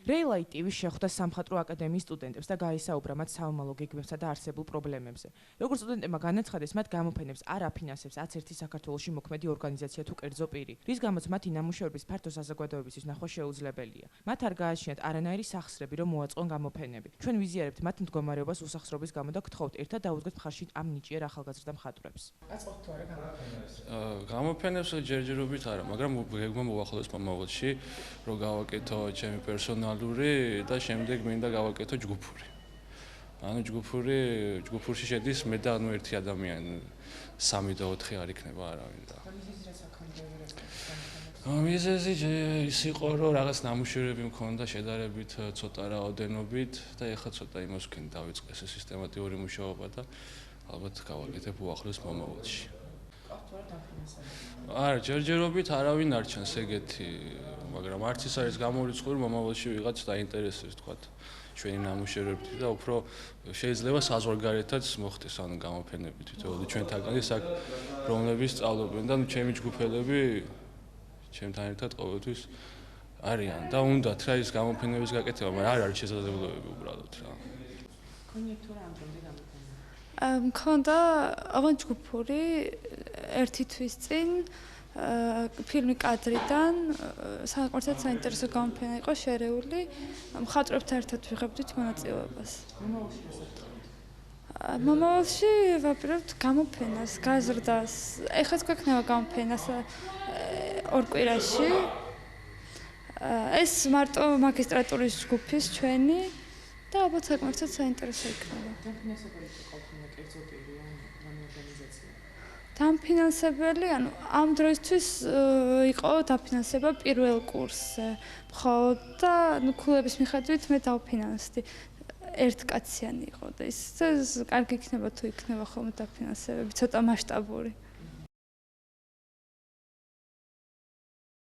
Raylight TV შეხვდა სამხატვრო აკადემიის სტუდენტებს და გაისაუბრა მათ საომალო გეგმებსა და არსებულ პრობლემებზე. როგორც სტუდენტებმა განაცხადეს, მათ გამოფენებს არ აფინანსებს არც ერთი საქართველოში მოქმედი ორგანიზაცია თუ კერძო პირი, რის გამოც მათი ნამუშევრების ფართო საზოგადოებისთვის ნახვა შეუძლებელია. მათ არ გააჩნიათ არანაირი სახსრები, რომ მოაწყონ გამოფენები. ჩვენ ვიზიარებთ მათ მდგომარეობას უსახსრობის გამო და გთხოვთ ერთად დაუდგეთ მხარში ამ ნიჭიერ ახალგაზრდა მხატვრებს. აწყობთ თუ არა გამოფენებს? გამოფენებს ჯერჯერობით არა, მაგრამ გეგმა მოახდინოს მომავალში, რომ გავაკეთო ჩემი პერსონალური და შემდეგ მინდა გავაკეთო ჯგუფური. ანუ ჯგუფურში შედის მე და ანუ ერთი ადამიანი, 3 და 4 არ იქნება არავინ და. მიზეზი ის იყო, რომ რაღაც ნამუშევრები მქონდა შედარებით ცოტა რაოდენობით და ეხლა ცოტა იმას ვქენ დავიწყე ეს სისტემატიური მუშაობა და ალბათ გავაკეთებ უახლოს მომავალში. არა, ჯერჯერობით არავინ არ ჩანს ეგეთი, მაგრამ არც ის არის გამორიცხული, მომავალში ვიღაც დაინტერესებს, თქვათ, ჩვენი ნამუშევრებით და უფრო შეიძლება საზღვარგარეთაც მოხდეს ანუ გამოფენები თითოეული ჩვენთაგანი რომლებიც სწავლობენ და ჩემი ჯგუფელები ჩემთან ერთად ყოველთვის არიან და უნდათ რა ის გამოფენების გაკეთება, მაგრამ არ არის შესაძლებლობები უბრალოდ რა. გქონიათ თუ რა ამ დრომდე გამოფენა? მქონდა აღარ ჯგუფური ერთი თვის წინ ფილმი კადრიდან საკმაოდ საინტერესო გამოფენა იყო შერეული მხატვრებთან ერთად ვიღებდით მონაწილეობას. მომავალში ვაპირებთ გამოფენას, გაზრდას. ეხლა გვექნება გამოფენას 2 კვირაში. ეს მარტო მაგისტრატურის ჯგუფის ჩვენი და ალბათ საკმაოდ საინტერესო იქნება. დაფინანსებელი ყოფილა კერძო პირი ან ორგანიზაცია? დამფინანსებელი, ანუ ამ დროისთვის იყო დაფინანსება პირველ კურსზე. მხოლოდ და ქულების მიხედვით მე დავფინანსდი. ერთკაციანი იყო და ის კარგი იქნება თუ იქნება ხოლმე დაფინანსებები, ცოტა მასშტაბური.